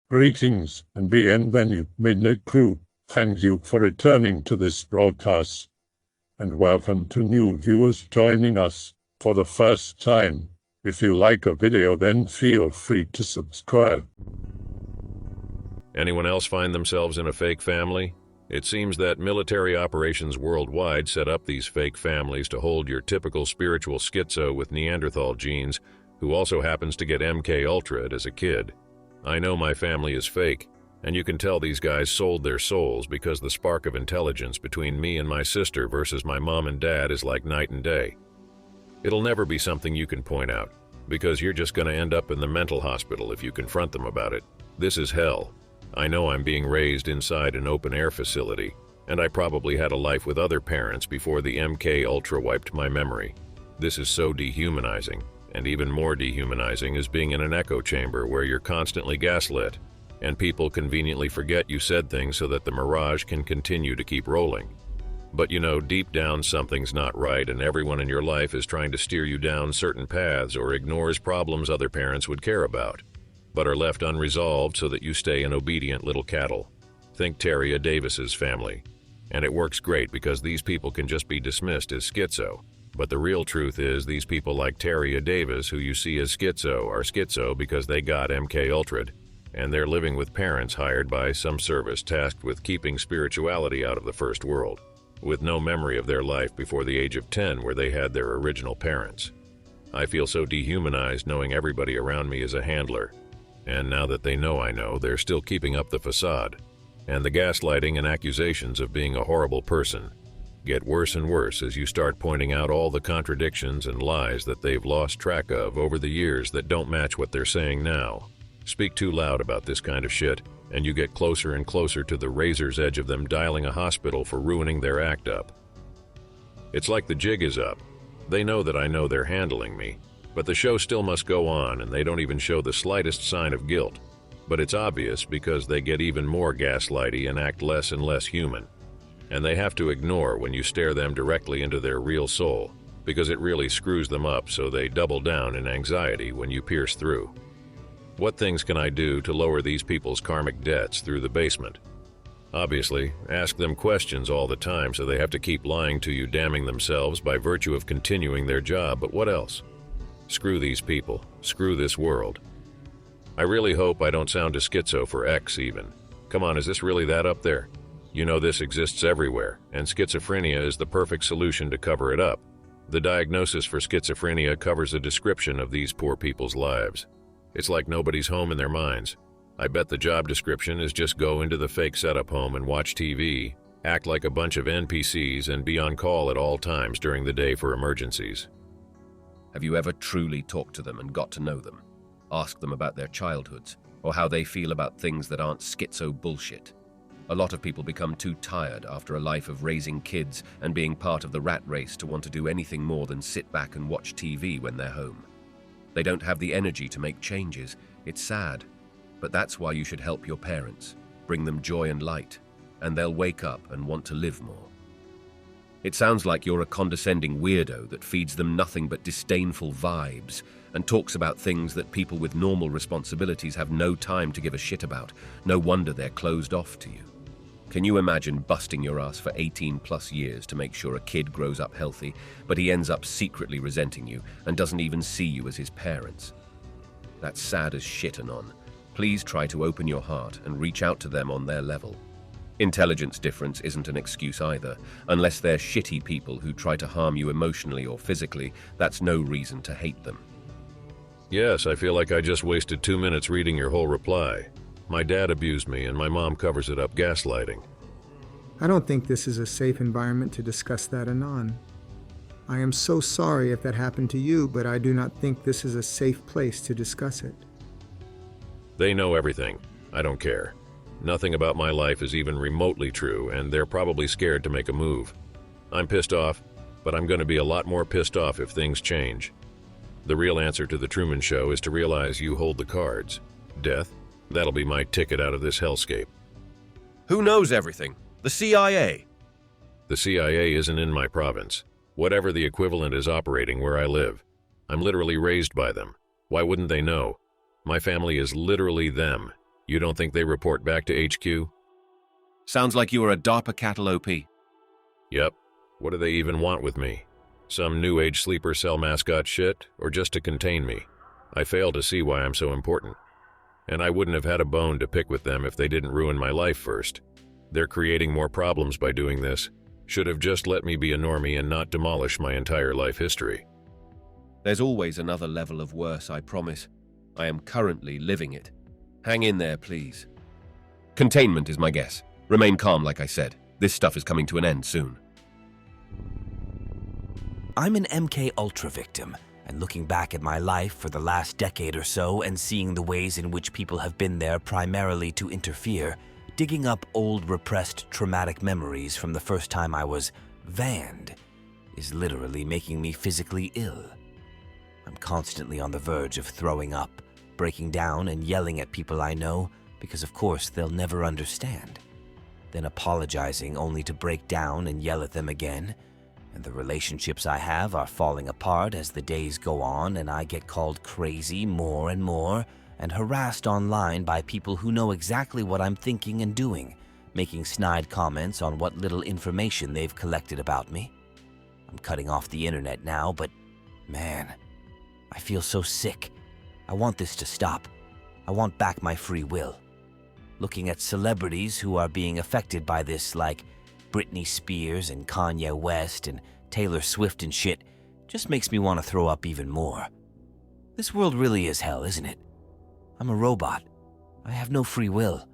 Greetings and bienvenue, Midnight Crew. Thank you for returning to this broadcast, and welcome to new viewers joining us for the first time. If you like a video, then feel free to subscribe. Anyone else find themselves in a fake family? It seems that military operations worldwide set up these fake families to hold your typical spiritual schizo with Neanderthal genes, who also happens to get MKULTRA'd as a kid. I know my family is fake, and you can tell these guys sold their souls because the spark of intelligence between me and my sister versus my mom and dad is like night and day. It'll never be something you can point out, because you're just going to end up in the mental hospital if you confront them about it. This is hell. I know I'm being raised inside an open-air facility, and I probably had a life with other parents before the MKULTRA wiped my memory. This is so dehumanizing. And even more dehumanizing is being in an echo chamber where you're constantly gaslit, and people conveniently forget you said things so that the mirage can continue to keep rolling. But you know, deep down something's not right, and everyone in your life is trying to steer you down certain paths or ignores problems other parents would care about, but are left unresolved so that you stay an obedient little cattle. Think Terria Davis's family. And it works great because these people can just be dismissed as schizo. But the real truth is these people like Terria Davis, who you see as schizo, are schizo because they got MKULTRA'd, and they're living with parents hired by some service tasked with keeping spirituality out of the first world, with no memory of their life before the age of 10 where they had their original parents. I feel so dehumanized knowing everybody around me is a handler, and now that they know I know, they're still keeping up the facade, and the gaslighting and accusations of being a horrible person get worse and worse as you start pointing out all the contradictions and lies that they've lost track of over the years that don't match what they're saying now. Speak too loud about this kind of shit, and you get closer and closer to the razor's edge of them dialing a hospital for ruining their act up. It's like the jig is up. They know that I know they're handling me, but the show still must go on, and they don't even show the slightest sign of guilt. But it's obvious because they get even more gaslighty and act less and less human. And they have to ignore when you stare them directly into their real soul, because it really screws them up, so they double down in anxiety when you pierce through. What things can I do to lower these people's karmic debts through the basement? Obviously, ask them questions all the time so they have to keep lying to you, damning themselves by virtue of continuing their job, but what else? Screw these people. Screw this world. I really hope I don't sound a schizo for X even. Come on, is this really that up there? You know this exists everywhere, and schizophrenia is the perfect solution to cover it up. The diagnosis for schizophrenia covers a description of these poor people's lives. It's like nobody's home in their minds. I bet the job description is just go into the fake setup home and watch TV, act like a bunch of NPCs, and be on call at all times during the day for emergencies. Have you ever truly talked to them and got to know them? Ask them about their childhoods, or how they feel about things that aren't schizo bullshit. A lot of people become too tired after a life of raising kids and being part of the rat race to want to do anything more than sit back and watch TV when they're home. They don't have the energy to make changes. It's sad. But that's why you should help your parents, bring them joy and light, and they'll wake up and want to live more. It sounds like you're a condescending weirdo that feeds them nothing but disdainful vibes and talks about things that people with normal responsibilities have no time to give a shit about. No wonder they're closed off to you. Can you imagine busting your ass for 18 plus years to make sure a kid grows up healthy, but he ends up secretly resenting you and doesn't even see you as his parents? That's sad as shit, Anon. Please try to open your heart and reach out to them on their level. Intelligence difference isn't an excuse either. Unless they're shitty people who try to harm you emotionally or physically, that's no reason to hate them. Yes, I feel like I just wasted 2 minutes reading your whole reply. My dad abused me, and my mom covers it up gaslighting. I don't think this is a safe environment to discuss that, Anon. I am so sorry if that happened to you, but I do not think this is a safe place to discuss it. They know everything. I don't care. Nothing about my life is even remotely true, and they're probably scared to make a move. I'm pissed off, but I'm going to be a lot more pissed off if things change. The real answer to the Truman Show is to realize you hold the cards. Death? That'll be my ticket out of this hellscape. Who knows everything? The CIA. The CIA isn't in my province. Whatever the equivalent is operating where I live. I'm literally raised by them. Why wouldn't they know? My family is literally them. You don't think they report back to HQ? Sounds like you are a DARPA cattle OP. Yep. What do they even want with me? Some new age sleeper cell mascot shit, or just to contain me? I fail to see why I'm so important. And I wouldn't have had a bone to pick with them if they didn't ruin my life first. They're creating more problems by doing this. Should have just let me be a normie and not demolish my entire life history. There's always another level of worse, I promise. I am currently living it. Hang in there, please. Containment is my guess. Remain calm, like I said. This stuff is coming to an end soon. I'm an MKULTRA victim, and looking back at my life for the last decade or so and seeing the ways in which people have been there primarily to interfere, digging up old repressed traumatic memories from the first time I was vanned is literally making me physically ill. I'm constantly on the verge of throwing up, breaking down and yelling at people I know because of course they'll never understand. Then apologizing only to break down and yell at them again. And the relationships I have are falling apart as the days go on and I get called crazy more and more and harassed online by people who know exactly what I'm thinking and doing, making snide comments on what little information they've collected about me. I'm cutting off the internet now, but man, I feel so sick. I want this to stop. I want back my free will. Looking at celebrities who are being affected by this, like Britney Spears and Kanye West and Taylor Swift and shit, just makes me want to throw up even more. This world really is hell, isn't it? I'm a robot. I have no free will.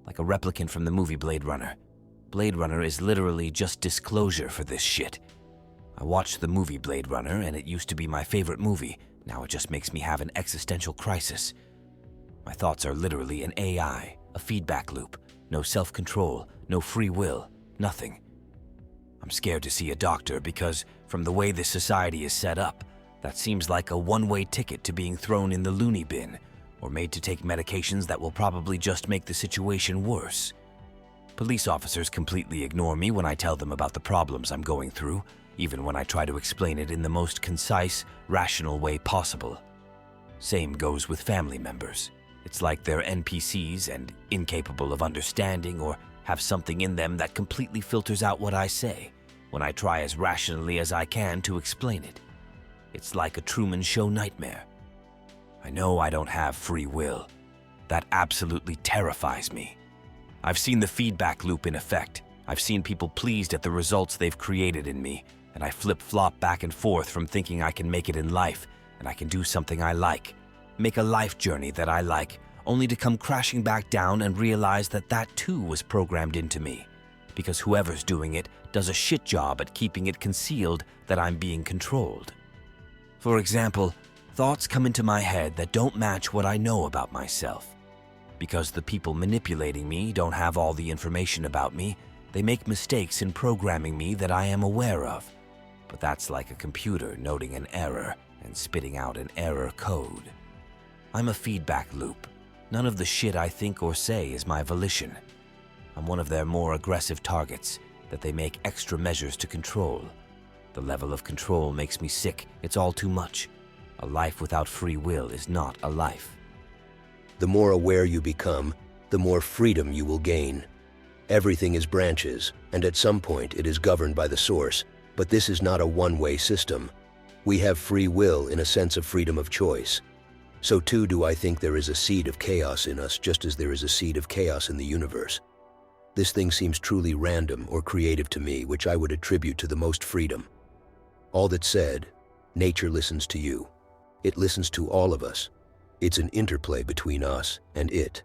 Like a replicant from the movie Blade Runner. Blade Runner is literally just disclosure for this shit. I watched the movie Blade Runner and it used to be my favorite movie. Now it just makes me have an existential crisis. My thoughts are literally an AI, a feedback loop. No self-control, no free will, nothing. I'm scared to see a doctor because, from the way this society is set up, that seems like a one-way ticket to being thrown in the loony bin, or made to take medications that will probably just make the situation worse. Police officers completely ignore me when I tell them about the problems I'm going through, even when I try to explain it in the most concise, rational way possible. Same goes with family members. It's like they're NPCs and incapable of understanding or have something in them that completely filters out what I say when I try as rationally as I can to explain it. It's like a Truman Show nightmare. I know I don't have free will. That absolutely terrifies me. I've seen the feedback loop in effect. I've seen people pleased at the results they've created in me, and I flip-flop back and forth from thinking I can make it in life and I can do something I like, make a life journey that I like, only to come crashing back down and realize that that too was programmed into me, because whoever's doing it does a shit job at keeping it concealed that I'm being controlled. For example, thoughts come into my head that don't match what I know about myself. Because the people manipulating me don't have all the information about me, they make mistakes in programming me that I am aware of. But that's like a computer noting an error and spitting out an error code. I'm a feedback loop. None of the shit I think or say is my volition. I'm one of their more aggressive targets that they make extra measures to control. The level of control makes me sick. It's all too much. A life without free will is not a life. The more aware you become, the more freedom you will gain. Everything is branches, and at some point it is governed by the source, but this is not a one-way system. We have free will in a sense of freedom of choice. So too do I think there is a seed of chaos in us, just as there is a seed of chaos in the universe. This thing seems truly random or creative to me, which I would attribute to the most freedom. All that said, nature listens to you. It listens to all of us. It's an interplay between us and it.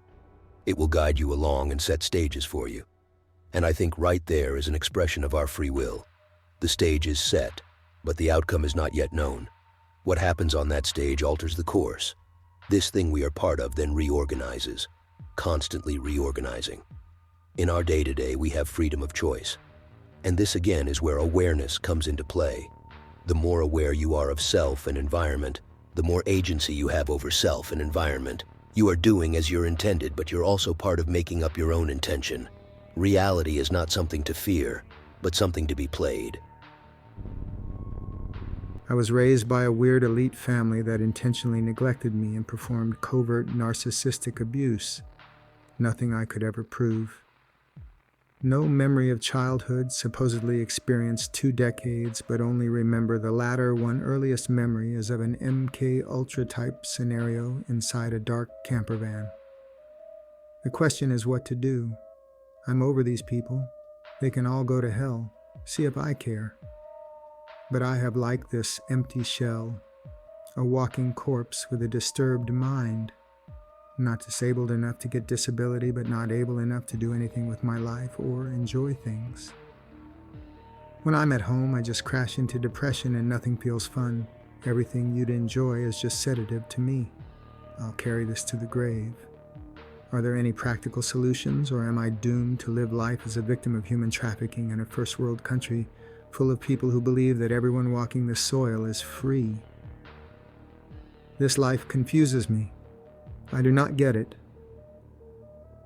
It will guide you along and set stages for you. And I think right there is an expression of our free will. The stage is set, but the outcome is not yet known. What happens on that stage alters the course. This thing we are part of then reorganizes, constantly reorganizing. In our day-to-day, we have freedom of choice. And this again is where awareness comes into play. The more aware you are of self and environment, the more agency you have over self and environment. You are doing as you're intended, but you're also part of making up your own intention. Reality is not something to fear, but something to be played. I was raised by a weird elite family that intentionally neglected me and performed covert narcissistic abuse. Nothing I could ever prove. No memory of childhood, supposedly experienced 2 decades, but only remember the latter one earliest memory is of an MKULTRA type scenario inside a dark camper van. The question is what to do. I'm over these people. They can all go to hell. See if I care. But I have like this empty shell, a walking corpse with a disturbed mind. Not disabled enough to get disability, but not able enough to do anything with my life or enjoy things. When I'm at home, I just crash into depression and nothing feels fun. Everything you'd enjoy is just sedative to me. I'll carry this to the grave. Are there any practical solutions, or am I doomed to live life as a victim of human trafficking in a first world country full of people who believe that everyone walking the soil is free? This life confuses me. I do not get it.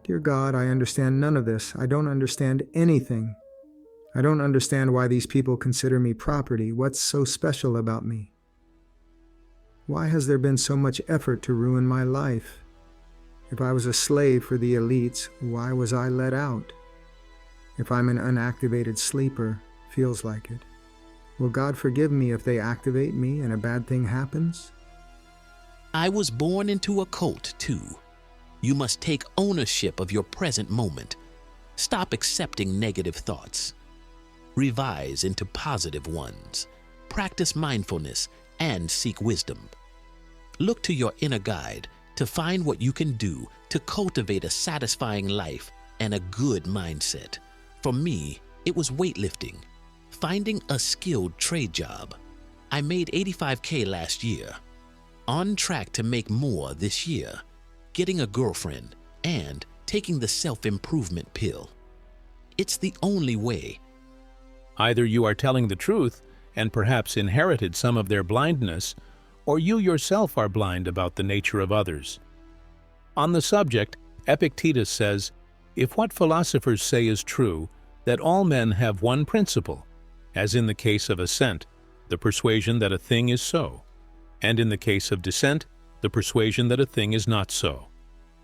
Dear God, I understand none of this. I don't understand anything. I don't understand why these people consider me property. What's so special about me? Why has there been so much effort to ruin my life? If I was a slave for the elites, why was I let out? If I'm an unactivated sleeper, feels like it. Will God forgive me if they activate me and a bad thing happens? I was born into a cult, too. You must take ownership of your present moment. Stop accepting negative thoughts. Revise into positive ones. Practice mindfulness and seek wisdom. Look to your inner guide to find what you can do to cultivate a satisfying life and a good mindset. For me, it was weightlifting, finding a skilled trade job. I made $85K last year. On track to make more this year, getting a girlfriend, and taking the self-improvement pill. It's the only way. Either you are telling the truth and perhaps inherited some of their blindness, or you yourself are blind about the nature of others. On the subject, Epictetus says, "If what philosophers say is true, that all men have one principle, as in the case of assent, the persuasion that a thing is so, and in the case of dissent, the persuasion that a thing is not so,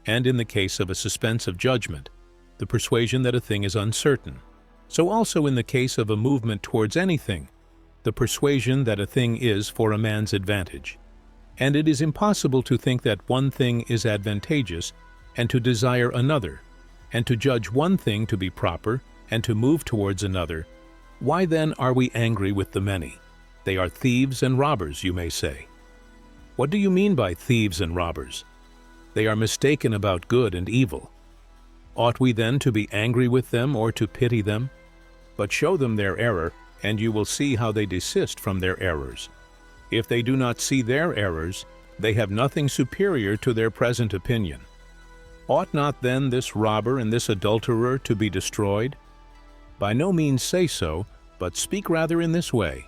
and in the case of a suspense of judgment, the persuasion that a thing is uncertain, so also in the case of a movement towards anything, the persuasion that a thing is for a man's advantage. And it is impossible to think that one thing is advantageous and to desire another, and to judge one thing to be proper and to move towards another. Why then are we angry with the many? They are thieves and robbers, you may say. What do you mean by thieves and robbers? They are mistaken about good and evil. Ought we then to be angry with them or to pity them? But show them their error, and you will see how they desist from their errors. If they do not see their errors, they have nothing superior to their present opinion. Ought not then this robber and this adulterer to be destroyed? By no means say so, but speak rather in this way.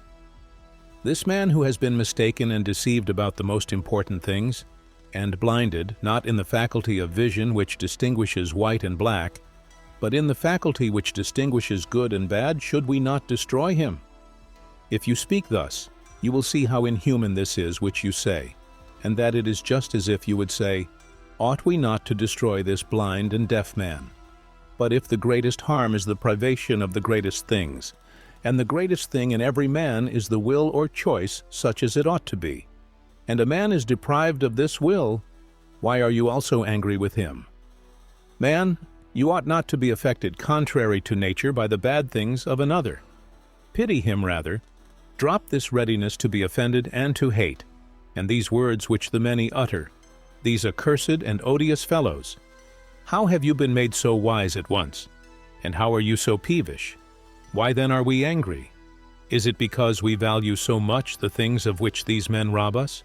This man who has been mistaken and deceived about the most important things, and blinded, not in the faculty of vision which distinguishes white and black, but in the faculty which distinguishes good and bad, should we not destroy him? If you speak thus, you will see how inhuman this is which you say, and that it is just as if you would say, ought we not to destroy this blind and deaf man? But if the greatest harm is the privation of the greatest things, and the greatest thing in every man is the will or choice such as it ought to be, and a man is deprived of this will, why are you also angry with him? Man, you ought not to be affected contrary to nature by the bad things of another. Pity him rather. Drop this readiness to be offended and to hate, and these words which the many utter, these accursed and odious fellows. How have you been made so wise at once? And how are you so peevish? Why then are we angry? Is it because we value so much the things of which these men rob us?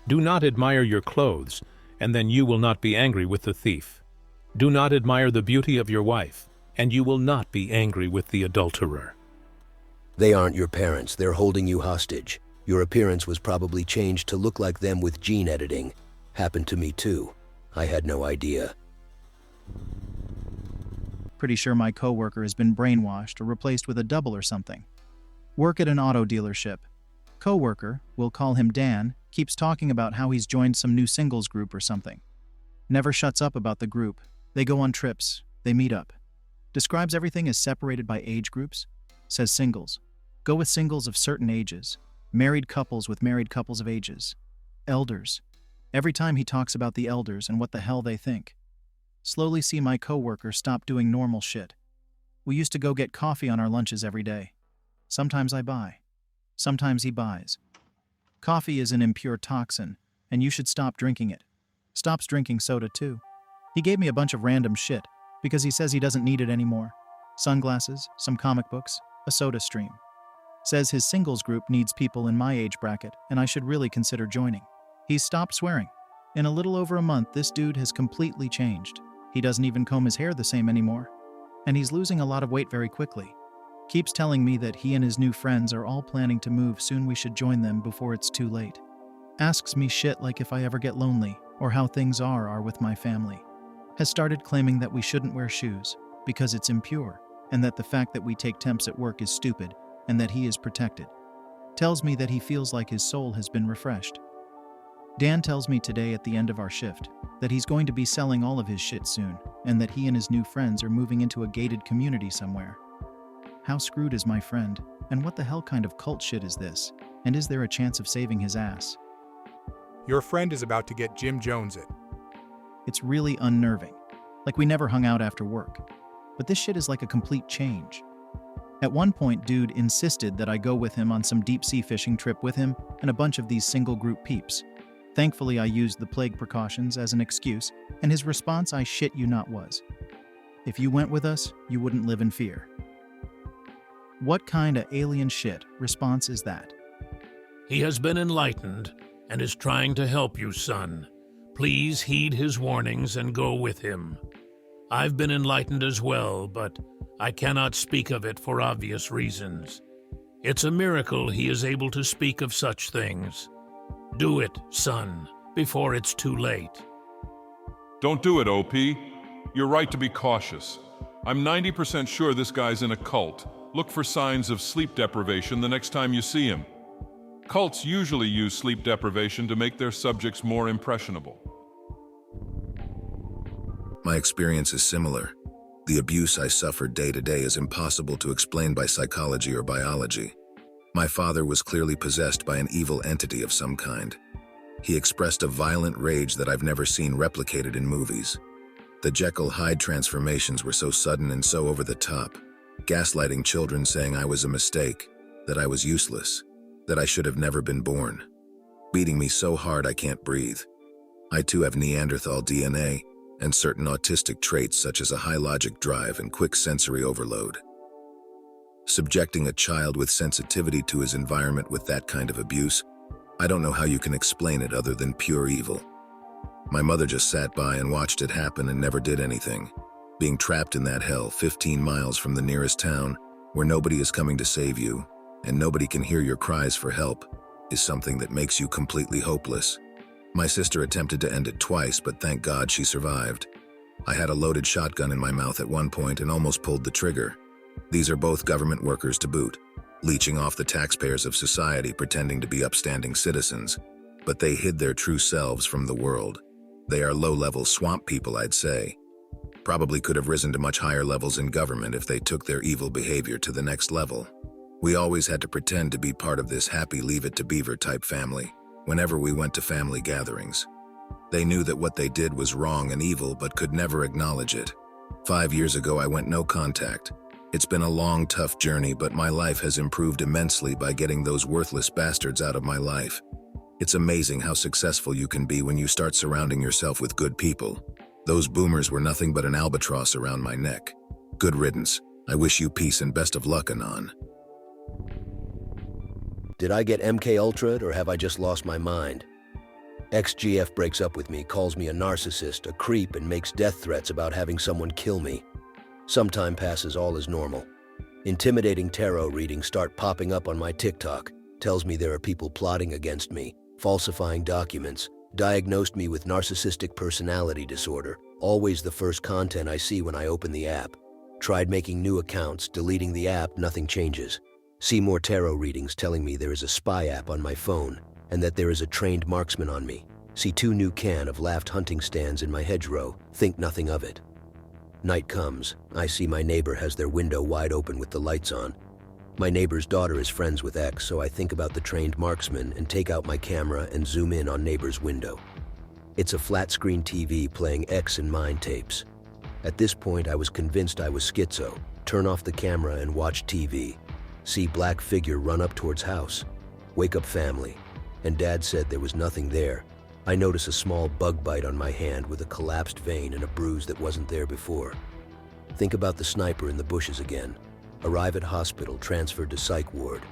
Do not admire your clothes, and then you will not be angry with the thief. Do not admire the beauty of your wife, and you will not be angry with the adulterer. They aren't your parents, they're holding you hostage. Your appearance was probably changed to look like them with gene editing. Happened to me too. I had no idea. Pretty sure my coworker has been brainwashed or replaced with a double or something. Work at an auto dealership. Coworker, we'll call him Dan, keeps talking about how he's joined some new singles group or something. Never shuts up about the group. They go on trips, they meet up. Describes everything as separated by age groups. Says singles. Go with singles of certain ages. Married couples with married couples of ages. Elders. Every time he talks about the elders and what the hell they think. Slowly see my coworker stop doing normal shit. We used to go get coffee on our lunches every day. Sometimes I buy. Sometimes he buys. Coffee is an impure toxin, and you should stop drinking it. Stops drinking soda too. He gave me a bunch of random shit, because he says he doesn't need it anymore. Sunglasses, some comic books, a soda stream. Says his singles group needs people in my age bracket, and I should really consider joining. He's stopped swearing. In a little over a month, this dude has completely changed. He doesn't even comb his hair the same anymore. And he's losing a lot of weight very quickly. Keeps telling me that he and his new friends are all planning to move soon, we should join them before it's too late. Asks me shit like if I ever get lonely, or how things are with my family. Has started claiming that we shouldn't wear shoes, because it's impure, and that the fact that we take temps at work is stupid, and that he is protected. Tells me that he feels like his soul has been refreshed. Dan tells me today at the end of our shift that he's going to be selling all of his shit soon, and that he and his new friends are moving into a gated community somewhere. How screwed is my friend, and what the hell kind of cult shit is this, and is there a chance of saving his ass? Your friend is about to get Jim Jones it. It's really unnerving, like we never hung out after work. But this shit is like a complete change. At one point, dude insisted that I go with him on some deep-sea fishing trip with him and a bunch of these single-group peeps. Thankfully, I used the plague precautions as an excuse, and his response, I shit you not, was, "If you went with us, you wouldn't live in fear." What kind of alien shit response is that? He has been enlightened and is trying to help you, son. Please heed his warnings and go with him. I've been enlightened as well, but I cannot speak of it for obvious reasons. It's a miracle he is able to speak of such things. Do it, son, before it's too late. Don't do it, OP. You're right to be cautious. I'm 90% sure this guy's in a cult. Look for signs of sleep deprivation the next time you see him. Cults usually use sleep deprivation to make their subjects more impressionable. My experience is similar. The abuse I suffered day to day is impossible to explain by psychology or biology. My father was clearly possessed by an evil entity of some kind. He expressed a violent rage that I've never seen replicated in movies. The Jekyll-Hyde transformations were so sudden and so over the top, gaslighting children, saying I was a mistake, that I was useless, that I should have never been born. Beating me so hard I can't breathe. I too have Neanderthal DNA and certain autistic traits such as a high logic drive and quick sensory overload. Subjecting a child with sensitivity to his environment with that kind of abuse, I don't know how you can explain it other than pure evil. My mother just sat by and watched it happen and never did anything. Being trapped in that hell 15 miles from the nearest town, where nobody is coming to save you, and nobody can hear your cries for help, is something that makes you completely hopeless. My sister attempted to end it twice, but thank God she survived. I had a loaded shotgun in my mouth at one point and almost pulled the trigger. These are both government workers to boot, leeching off the taxpayers of society pretending to be upstanding citizens, but they hid their true selves from the world. They are low-level swamp people, I'd say. Probably could have risen to much higher levels in government if they took their evil behavior to the next level. We always had to pretend to be part of this happy Leave It to Beaver type family whenever we went to family gatherings. They knew that what they did was wrong and evil but could never acknowledge it. 5 years ago I went no contact. It's been a long, tough journey, but my life has improved immensely by getting those worthless bastards out of my life. It's amazing how successful you can be when you start surrounding yourself with good people. Those boomers were nothing but an albatross around my neck. Good riddance. I wish you peace and best of luck, Anon. Did I get MKUltra'd or have I just lost my mind? XGF breaks up with me, calls me a narcissist, a creep, and makes death threats about having someone kill me. Some time passes, all is normal. Intimidating tarot readings start popping up on my TikTok. Tells me there are people plotting against me, falsifying documents, diagnosed me with narcissistic personality disorder. Always the first content I see when I open the app. Tried making new accounts, deleting the app, nothing changes. See more tarot readings telling me there is a spy app on my phone and that there is a trained marksman on me. See 2 new can of laughed hunting stands in my hedgerow, think nothing of it. Night comes. I see my neighbor has their window wide open with the lights on. My neighbor's daughter is friends with X, so I think about the trained marksman and take out my camera and zoom in on neighbor's window. It's a flat-screen TV playing X and Mine tapes. At this point, I was convinced I was schizo. Turn off the camera and watch TV. See black figure run up towards house. Wake up family. And Dad said there was nothing there. I notice a small bug bite on my hand with a collapsed vein and a bruise that wasn't there before. Think about the sniper in the bushes again. Arrive at hospital, transferred to psych ward.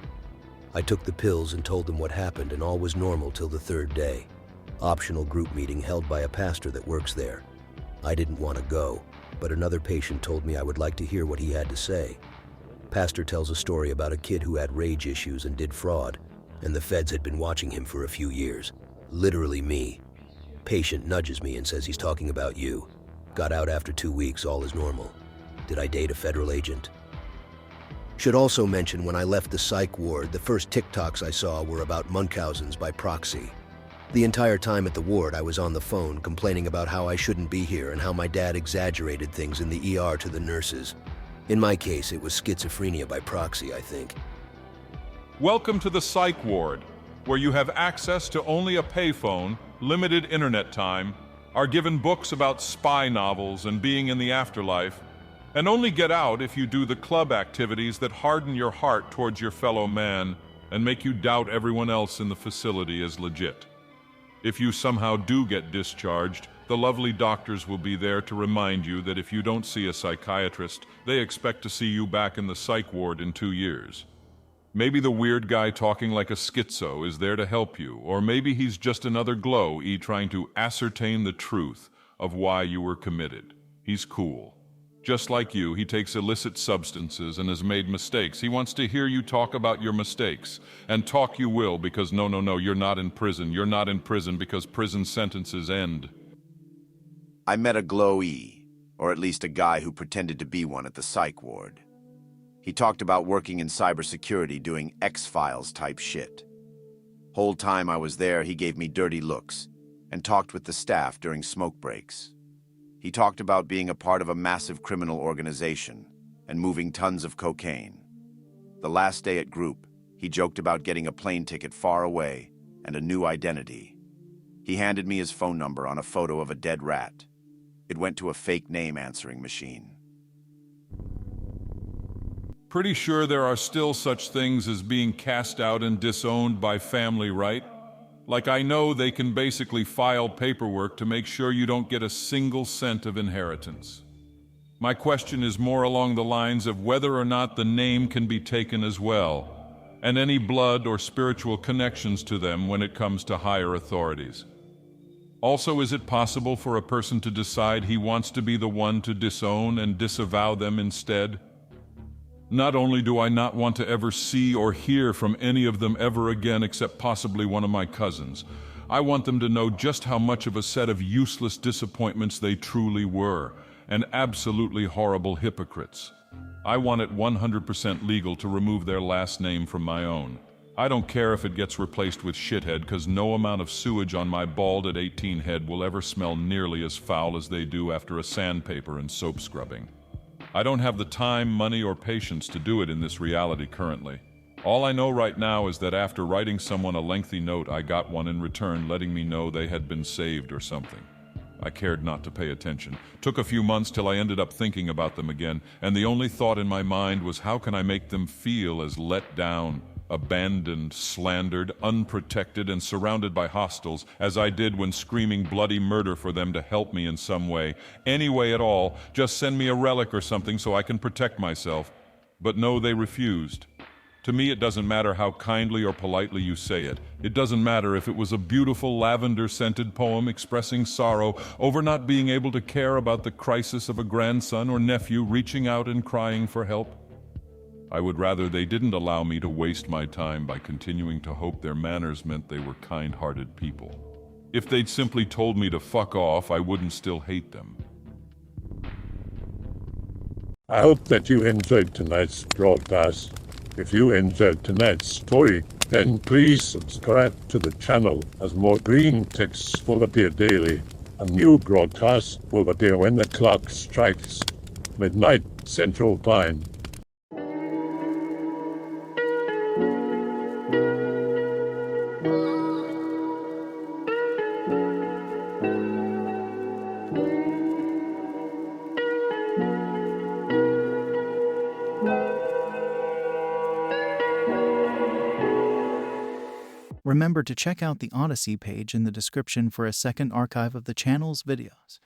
I took the pills and told them what happened, and all was normal till the third day. Optional group meeting held by a pastor that works there. I didn't want to go, but another patient told me I would like to hear what he had to say. Pastor tells a story about a kid who had rage issues and did fraud, and the feds had been watching him for a few years. Literally me. Patient nudges me and says he's talking about you. Got out after 2 weeks, all is normal. Did I date a federal agent? Should also mention when I left the psych ward, the first TikToks I saw were about Munchausen's by proxy. The entire time at the ward, I was on the phone complaining about how I shouldn't be here and how my dad exaggerated things in the ER to the nurses. In my case, it was schizophrenia by proxy, I think. Welcome to the psych ward, where you have access to only a payphone, limited internet time, are given books about spy novels and being in the afterlife, and only get out if you do the club activities that harden your heart towards your fellow man and make you doubt everyone else in the facility is legit. If you somehow do get discharged, the lovely doctors will be there to remind you that if you don't see a psychiatrist, they expect to see you back in the psych ward in 2 years. Maybe the weird guy talking like a schizo is there to help you, or maybe he's just another glow-e trying to ascertain the truth of why you were committed. He's cool. Just like you, he takes illicit substances and has made mistakes. He wants to hear you talk about your mistakes. And talk you will, because no, you're not in prison. You're not in prison because prison sentences end. I met a glow-e, or at least a guy who pretended to be one at the psych ward. He talked about working in cybersecurity doing X-Files type shit. Whole time I was there, he gave me dirty looks and talked with the staff during smoke breaks. He talked about being a part of a massive criminal organization and moving tons of cocaine. The last day at group, he joked about getting a plane ticket far away and a new identity. He handed me his phone number on a photo of a dead rat. It went to a fake name answering machine. Pretty sure there are still such things as being cast out and disowned by family, right? Like I know they can basically file paperwork to make sure you don't get a single cent of inheritance. My question is more along the lines of whether or not the name can be taken as well, and any blood or spiritual connections to them when it comes to higher authorities. Also, is it possible for a person to decide he wants to be the one to disown and disavow them instead? Not only do I not want to ever see or hear from any of them ever again except possibly one of my cousins, I want them to know just how much of a set of useless disappointments they truly were, and absolutely horrible hypocrites. I want it 100% legal to remove their last name from my own. I don't care if it gets replaced with shithead, because no amount of sewage on my bald at 18 head will ever smell nearly as foul as they do after a sandpaper and soap scrubbing. I don't have the time, money, or patience to do it in this reality currently. All I know right now is that after writing someone a lengthy note, I got one in return letting me know they had been saved or something. I cared not to pay attention. Took a few months till I ended up thinking about them again, and the only thought in my mind was how can I make them feel as let down, abandoned, slandered, unprotected, and surrounded by hostiles as I did when screaming bloody murder for them to help me in some way. Any way at all, just send me a relic or something so I can protect myself. But no, they refused. To me, it doesn't matter how kindly or politely you say it. It doesn't matter if it was a beautiful lavender-scented poem expressing sorrow over not being able to care about the crisis of a grandson or nephew reaching out and crying for help. I would rather they didn't allow me to waste my time by continuing to hope their manners meant they were kind-hearted people. If they'd simply told me to fuck off, I wouldn't still hate them. I hope that you enjoyed tonight's broadcast. If you enjoyed tonight's story, then please subscribe to the channel as more green texts will appear daily. A new broadcast will appear when the clock strikes midnight Central Time. Remember to check out the Odyssey page in the description for a second archive of the channel's videos.